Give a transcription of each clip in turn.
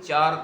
4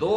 2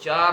4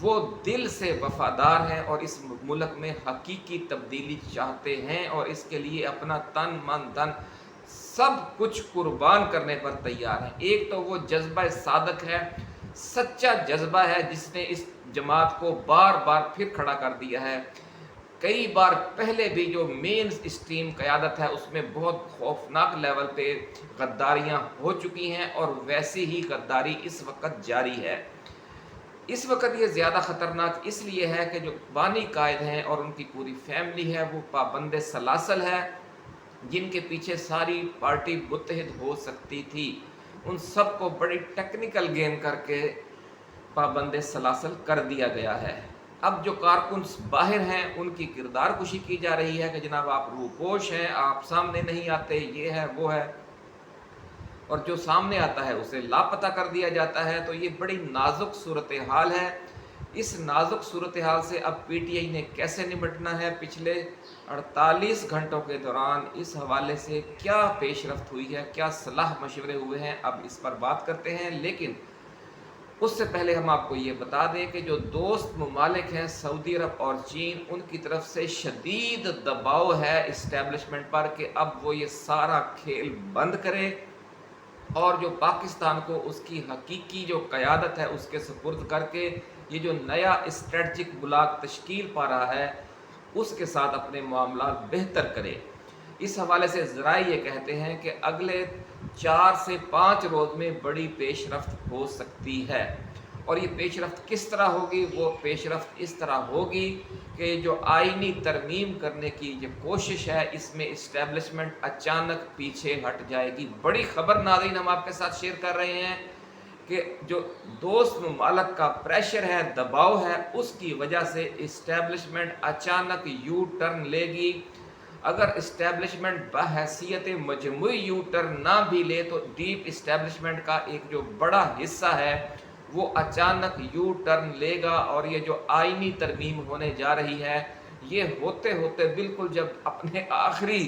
وہ دل سے وفادار ہیں اور اس ملک میں حقیقی تبدیلی چاہتے ہیں اور اس کے لیے اپنا تن من دھن سب کچھ قربان کرنے پر تیار ہیں۔ ایک تو وہ جذبہ صادق ہے، سچا جذبہ ہے، جس نے اس جماعت کو بار بار پھر کھڑا کر دیا ہے۔ کئی بار پہلے بھی جو مین اسٹریم قیادت ہے اس میں بہت خوفناک لیول پہ غداریاں ہو چکی ہیں اور ویسی ہی غداری اس وقت جاری ہے۔ اس وقت یہ زیادہ خطرناک اس لیے ہے کہ جو بانی قائد ہیں اور ان کی پوری فیملی ہے وہ پابند سلاسل ہے، جن کے پیچھے ساری پارٹی متحد ہو سکتی تھی، ان سب کو بڑی ٹیکنیکل گیم کر کے پابند سلاسل کر دیا گیا ہے۔ اب جو کارکنز باہر ہیں ان کی کردار کشی کی جا رہی ہے کہ جناب آپ روپوش ہیں، آپ سامنے نہیں آتے، یہ ہے وہ ہے، اور جو سامنے آتا ہے اسے لاپتہ کر دیا جاتا ہے۔ تو یہ بڑی نازک صورتحال ہے۔ اس نازک صورتحال سے اب پی ٹی آئی نے کیسے نمٹنا ہے، پچھلے 48 گھنٹوں کے دوران اس حوالے سے کیا پیش رفت ہوئی ہے، کیا صلاح مشورے ہوئے ہیں، اب اس پر بات کرتے ہیں۔ لیکن اس سے پہلے ہم آپ کو یہ بتا دیں کہ جو دوست ممالک ہیں سعودی عرب اور چین، ان کی طرف سے شدید دباؤ ہے اسٹیبلشمنٹ پر کہ اب وہ یہ سارا کھیل بند کرے اور جو پاکستان کو اس کی حقیقی جو قیادت ہے اس کے سپرد کر کے یہ جو نیا اسٹریٹجک بلاک تشکیل پا رہا ہے اس کے ساتھ اپنے معاملات بہتر کرے۔ اس حوالے سے ذرائع یہ کہتے ہیں کہ اگلے 4 سے 5 روز میں بڑی پیش رفت ہو سکتی ہے، اور یہ پیش رفت کس طرح ہوگی؟ وہ پیش رفت اس طرح ہوگی کہ جو آئینی ترمیم کرنے کی جو کوشش ہے اس میں اسٹیبلشمنٹ اچانک پیچھے ہٹ جائے گی۔ بڑی خبر ناظرین ہم آپ کے ساتھ شیئر کر رہے ہیں کہ جو دوست ممالک کا پریشر ہے، دباؤ ہے، اس کی وجہ سے اسٹیبلشمنٹ اچانک یو ٹرن لے گی۔ اگر اسٹیبلشمنٹ بحیثیت مجموعی یو ٹرن نہ بھی لے تو ڈیپ اسٹیبلشمنٹ کا ایک جو بڑا حصہ ہے وہ اچانک یو ٹرن لے گا، اور یہ جو آئینی ترمیم ہونے جا رہی ہے یہ ہوتے ہوتے بالکل جب اپنے آخری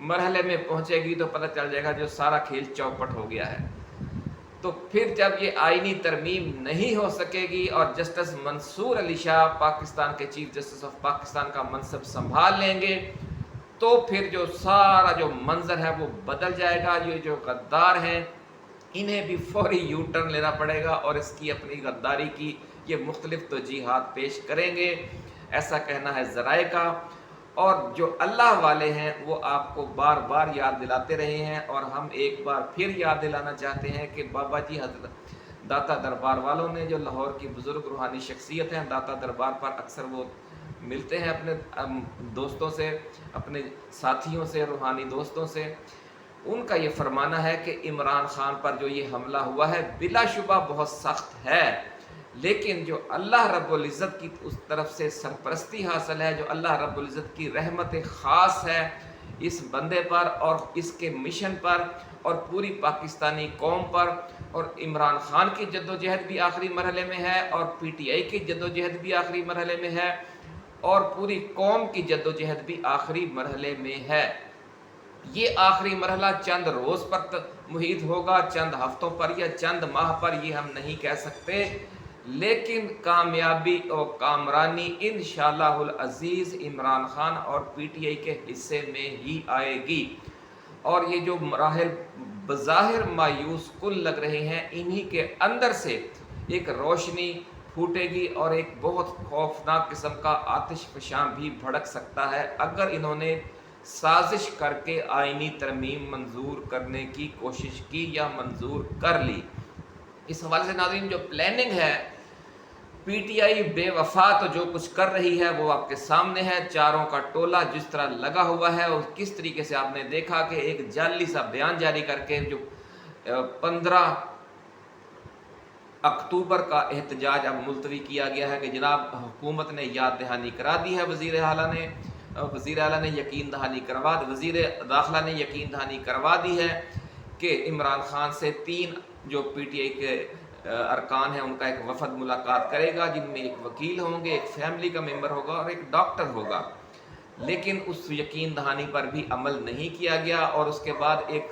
مرحلے میں پہنچے گی تو پتہ چل جائے گا جو سارا کھیل چوپٹ ہو گیا ہے۔ تو پھر جب یہ آئینی ترمیم نہیں ہو سکے گی اور جسٹس منصور علی شاہ پاکستان کے چیف جسٹس آف پاکستان کا منصب سنبھال لیں گے تو پھر جو سارا جو منظر ہے وہ بدل جائے گا۔ یہ جو غدار ہیں انہیں بھی فوری یو ٹرن لینا پڑے گا اور اس کی اپنی غداری کی یہ مختلف توجیہات پیش کریں گے، ایسا کہنا ہے ذرائع کا۔ اور جو اللہ والے ہیں وہ آپ کو بار بار یاد دلاتے رہے ہیں، اور ہم ایک بار پھر یاد دلانا چاہتے ہیں کہ بابا جی حضرت داتا دربار والوں نے جو لاہور کی بزرگ روحانی شخصیت ہیں، داتا دربار پر اکثر وہ ملتے ہیں اپنے دوستوں سے، اپنے ساتھیوں سے، روحانی دوستوں سے، ان کا یہ فرمانا ہے کہ عمران خان پر جو یہ حملہ ہوا ہے بلا شبہ بہت سخت ہے، لیکن جو اللہ رب العزت کی اس طرف سے سرپرستی حاصل ہے، جو اللہ رب العزت کی رحمت خاص ہے اس بندے پر اور اس کے مشن پر اور پوری پاکستانی قوم پر، اور عمران خان کی جدوجہد بھی آخری مرحلے میں ہے اور پی ٹی آئی کی جدوجہد بھی آخری مرحلے میں ہے اور پوری قوم کی جدوجہد بھی آخری مرحلے میں ہے۔ یہ آخری مرحلہ چند روز پر محیط ہوگا، چند ہفتوں پر یا چند ماہ پر، یہ ہم نہیں کہہ سکتے، لیکن کامیابی اور کامرانی انشاءاللہ العزیز عمران خان اور پی ٹی آئی کے حصے میں ہی آئے گی، اور یہ جو مراحل بظاہر مایوس کن لگ رہے ہیں انہی کے اندر سے ایک روشنی پھوٹے گی اور ایک بہت خوفناک قسم کا آتش فشاں بھی بھڑک سکتا ہے اگر انہوں نے سازش کر کے آئینی ترمیم منظور کرنے کی کوشش کی یا منظور کر لی۔ اس حوالے سے ناظرین جو پلاننگ ہے، پی ٹی آئی بے وفا تو جو کچھ کر رہی ہے وہ آپ کے سامنے ہے، چاروں کا ٹولہ جس طرح لگا ہوا ہے اور کس طریقے سے آپ نے دیکھا کہ ایک جعلی سا بیان جاری کر کے جو 15 اکتوبر کا احتجاج اب ملتوی کیا گیا ہے کہ جناب حکومت نے یاد دہانی کرا دی ہے، وزیر اعلیٰ نے یقین دہانی کروا دی، وزیر داخلہ نے یقین دہانی کروا دی ہے کہ عمران خان سے 3 جو پی ٹی آئی کے ارکان ہیں ان کا ایک وفد ملاقات کرے گا، جن میں ایک وکیل ہوں گے، ایک فیملی کا ممبر ہوگا اور ایک ڈاکٹر ہوگا، لیکن اس یقین دہانی پر بھی عمل نہیں کیا گیا، اور اس کے بعد ایک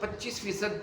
25%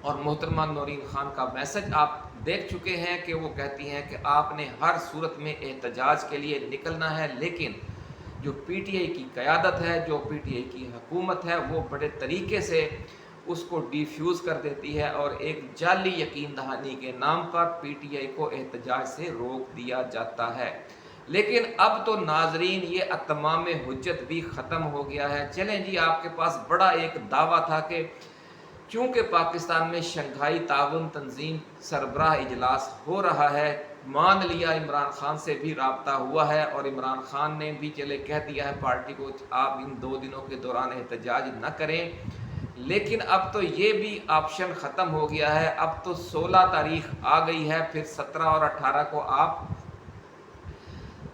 اور محترمہ نورین خان کا میسج آپ دیکھ چکے ہیں کہ وہ کہتی ہیں کہ آپ نے ہر صورت میں احتجاج کے لیے نکلنا ہے، لیکن جو پی ٹی آئی کی قیادت ہے، جو پی ٹی آئی کی حکومت ہے، وہ بڑے طریقے سے اس کو ڈیفیوز کر دیتی ہے اور ایک جعلی یقین دہانی کے نام پر پی ٹی آئی کو احتجاج سے روک دیا جاتا ہے۔ لیکن اب تو ناظرین یہ اتمام حجت بھی ختم ہو گیا ہے۔ چلیں جی، آپ کے پاس بڑا ایک دعویٰ تھا کہ چونکہ پاکستان میں شنگھائی تعاون تنظیم سربراہ اجلاس ہو رہا ہے، مان لیا عمران خان سے بھی رابطہ ہوا ہے اور عمران خان نے بھی چلے کہہ دیا ہے پارٹی کو آپ ان 2 دنوں کے دوران احتجاج نہ کریں، لیکن اب تو یہ بھی آپشن ختم ہو گیا ہے۔ اب تو 16 تاریخ آ گئی ہے، پھر 17 اور 18 کو آپ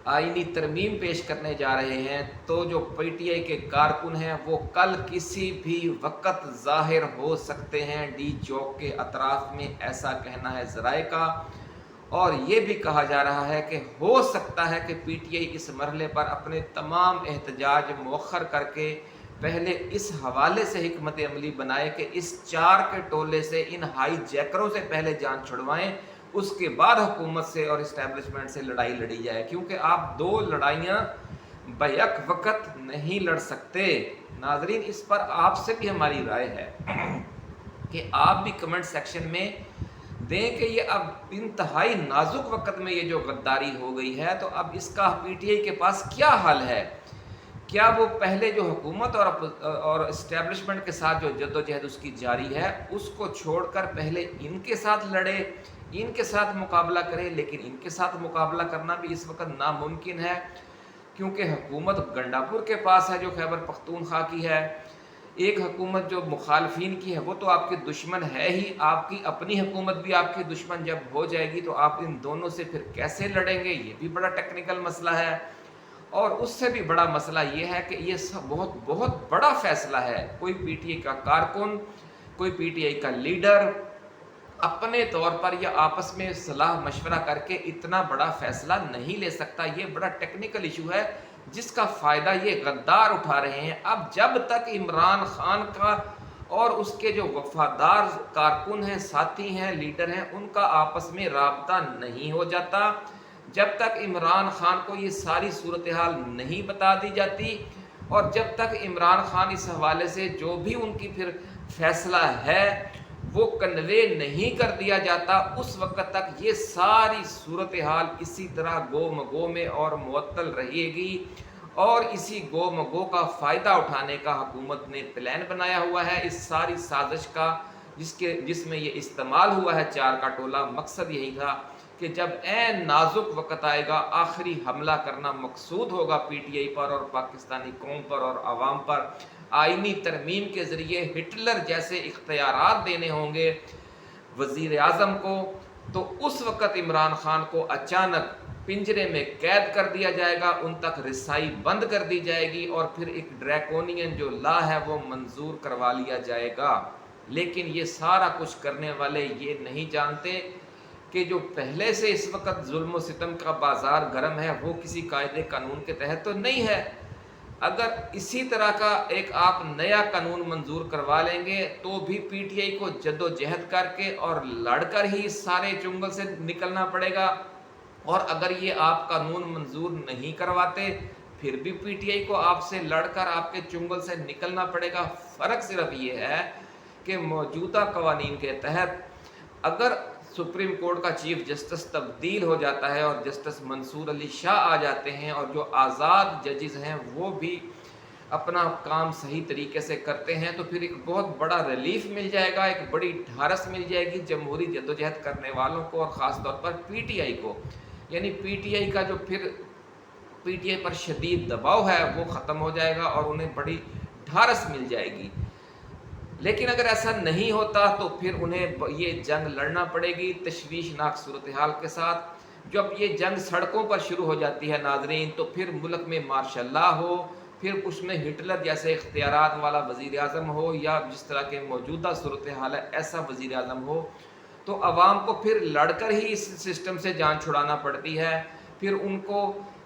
آئینی ترمیم پیش کرنے جا رہے ہیں، تو جو پی ٹی آئی کے کارکن ہیں وہ کل کسی بھی وقت ظاہر ہو سکتے ہیں ڈی چوک کے اطراف میں، ایسا کہنا ہے ذرائع کا۔ اور یہ بھی کہا جا رہا ہے کہ ہو سکتا ہے کہ پی ٹی آئی اس مرحلے پر اپنے تمام احتجاج مؤخر کر کے پہلے اس حوالے سے حکمت عملی بنائے کہ اس 4 کے ٹولے سے، ان ہائی جیکروں سے پہلے جان چھڑوائیں، اس کے بعد حکومت سے اور اسٹیبلشمنٹ سے لڑائی لڑی جائے، کیونکہ آپ 2 لڑائیاں بیک وقت نہیں لڑ سکتے۔ ناظرین، اس پر آپ سے بھی ہماری رائے ہے کہ آپ بھی کمنٹ سیکشن میں دیں کہ یہ اب انتہائی نازک وقت میں یہ جو غداری ہو گئی ہے، تو اب اس کا پی ٹی آئی کے پاس کیا حل ہے؟ کیا وہ پہلے جو حکومت اور اسٹیبلشمنٹ کے ساتھ جو جدوجہد اس کی جاری ہے، اس کو چھوڑ کر پہلے ان کے ساتھ لڑے، ان کے ساتھ مقابلہ کرے؟ لیکن ان کے ساتھ مقابلہ کرنا بھی اس وقت ناممکن ہے، کیونکہ حکومت گنڈاپور کے پاس ہے جو خیبر پختونخوا کی ہے، ایک حکومت جو مخالفین کی ہے وہ تو آپ کی دشمن ہے ہی، آپ کی اپنی حکومت بھی آپ کی دشمن جب ہو جائے گی تو آپ ان دونوں سے پھر کیسے لڑیں گے؟ یہ بھی بڑا ٹیکنیکل مسئلہ ہے۔ اور اس سے بھی بڑا مسئلہ یہ ہے کہ یہ سب بہت بہت بڑا فیصلہ ہے۔ کوئی پی ٹی آئی کا کارکن، کوئی پی ٹی آئی کا لیڈر اپنے طور پر یا آپس میں صلاح مشورہ کر کے اتنا بڑا فیصلہ نہیں لے سکتا۔ یہ بڑا ٹیکنیکل ایشو ہے جس کا فائدہ یہ غدار اٹھا رہے ہیں۔ اب جب تک عمران خان کا اور اس کے جو وفادار کارکن ہیں، ساتھی ہیں، لیڈر ہیں، ان کا آپس میں رابطہ نہیں ہو جاتا، جب تک عمران خان کو یہ ساری صورتحال نہیں بتا دی جاتی، اور جب تک عمران خان اس حوالے سے جو بھی ان کی پھر فیصلہ ہے وہ کنوے نہیں کر دیا جاتا، اس وقت تک یہ ساری صورتحال اسی طرح گو مگو میں اور معطل رہے گی، اور اسی گو مگو کا فائدہ اٹھانے کا حکومت نے پلان بنایا ہوا ہے اس ساری سازش کا، جس میں یہ استعمال ہوا ہے 4 کا ٹولہ۔ مقصد یہی تھا کہ جب عین نازک وقت آئے گا، آخری حملہ کرنا مقصود ہوگا پی ٹی آئی پر اور پاکستانی قوم پر اور عوام پر، آئینی ترمیم کے ذریعے ہٹلر جیسے اختیارات دینے ہوں گے وزیر اعظم کو، تو اس وقت عمران خان کو اچانک پنجرے میں قید کر دیا جائے گا، ان تک رسائی بند کر دی جائے گی، اور پھر ایک ڈریکونین جو لا ہے وہ منظور کروا لیا جائے گا۔ لیکن یہ سارا کچھ کرنے والے یہ نہیں جانتے کہ جو پہلے سے اس وقت ظلم و ستم کا بازار گرم ہے وہ کسی قاعدے قانون کے تحت تو نہیں ہے۔ اگر اسی طرح کا ایک آپ نیا قانون منظور کروا لیں گے تو بھی پی ٹی آئی کو جد و جہد کر کے اور لڑ کر ہی سارے چنگل سے نکلنا پڑے گا، اور اگر یہ آپ قانون منظور نہیں کرواتے پھر بھی پی ٹی آئی کو آپ سے لڑ کر آپ کے چنگل سے نکلنا پڑے گا۔ فرق صرف یہ ہے کہ موجودہ قوانین کے تحت اگر سپریم کورٹ کا چیف جسٹس تبدیل ہو جاتا ہے اور جسٹس منصور علی شاہ آ جاتے ہیں، اور جو آزاد ججز ہیں وہ بھی اپنا کام صحیح طریقے سے کرتے ہیں، تو پھر ایک بہت بڑا ریلیف مل جائے گا، ایک بڑی ڈھارس مل جائے گی جمہوری جدوجہد کرنے والوں کو، اور خاص طور پر پی ٹی آئی کو۔ یعنی پی ٹی آئی کا جو پھر پی ٹی آئی پر شدید دباؤ ہے وہ ختم ہو جائے گا اور انہیں بڑی ڈھارس مل جائے گی۔ لیکن اگر ایسا نہیں ہوتا تو پھر انہیں یہ جنگ لڑنا پڑے گی تشویشناک صورتحال کے ساتھ۔ جب یہ جنگ سڑکوں پر شروع ہو جاتی ہے ناظرین، تو پھر ملک میں مارشل لا ہو، پھر اس میں ہٹلر جیسے اختیارات والا وزیر اعظم ہو، یا جس طرح کے موجودہ صورتحال ہے ایسا وزیر اعظم ہو، تو عوام کو پھر لڑ کر ہی اس سسٹم سے جان چھڑانا پڑتی ہے۔ پھر ان کو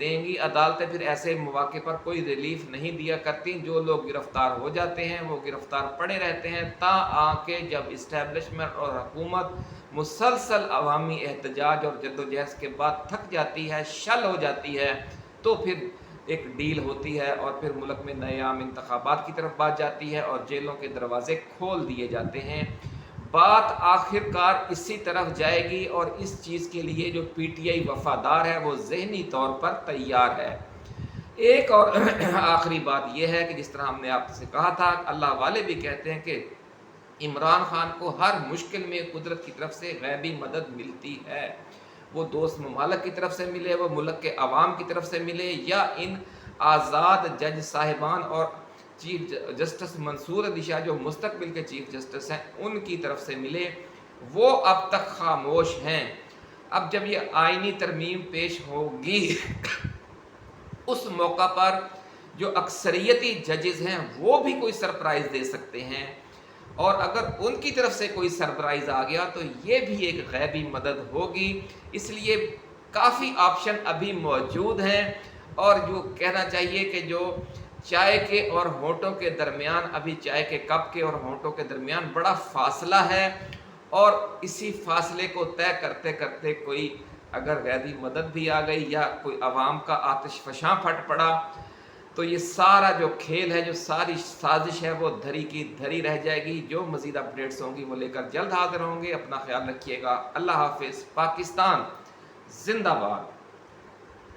دیں گی. عدالتیں پھر ایسے مواقع پر کوئی ریلیف نہیں دیا کرتی. جو لوگ گرفتار ہو جاتے ہیں وہ گرفتار پڑے رہتے ہیں آ کے جب اسٹیبلشمنٹ اور حکومت مسلسل عوامی احتجاج اور جدوجہد کے بعد تھک جاتی ہے، شل ہو جاتی ہے، تو پھر ایک ڈیل ہوتی ہے اور پھر ملک میں نئے عام انتخابات کی طرف بات جاتی ہے اور جیلوں کے دروازے کھول دیے جاتے ہیں. بات آخر کار اسی طرف جائے گی اور اس چیز کے لیے جو پی ٹی آئی وفادار ہے وہ ذہنی طور پر تیار ہے. ایک اور آخری بات یہ ہے کہ جس طرح ہم نے آپ سے کہا تھا، اللہ والے بھی کہتے ہیں کہ عمران خان کو ہر مشکل میں قدرت کی طرف سے غیبی مدد ملتی ہے. وہ دوست ممالک کی طرف سے ملے، وہ ملک کے عوام کی طرف سے ملے، یا ان آزاد جج صاحبان اور چیف جسٹس منصور علی شاہ جو مستقبل کے چیف جسٹس ہیں ان کی طرف سے ملے، وہ اب تک خاموش ہیں. اب جب یہ آئینی ترمیم پیش ہوگی اس موقع پر جو اکثریتی ججز ہیں وہ بھی کوئی سرپرائز دے سکتے ہیں، اور اگر ان کی طرف سے کوئی سرپرائز آ گیا تو یہ بھی ایک غیبی مدد ہوگی. اس لیے کافی آپشن ابھی موجود ہیں، اور جو کہنا چاہیے کہ جو چائے کے اور ہونٹوں کے درمیان، ابھی چائے کے کپ کے اور ہونٹوں کے درمیان بڑا فاصلہ ہے، اور اسی فاصلے کو طے کرتے کرتے کوئی اگر غیبی مدد بھی آ گئی یا کوئی عوام کا آتش فشاں پھٹ پڑا تو یہ سارا جو کھیل ہے، جو ساری سازش ہے، وہ دھری کی دھری رہ جائے گی. جو مزید اپڈیٹس ہوں گی وہ لے کر جلد حاضر ہوں گے. اپنا خیال رکھیے گا. اللہ حافظ. پاکستان زندہ باد.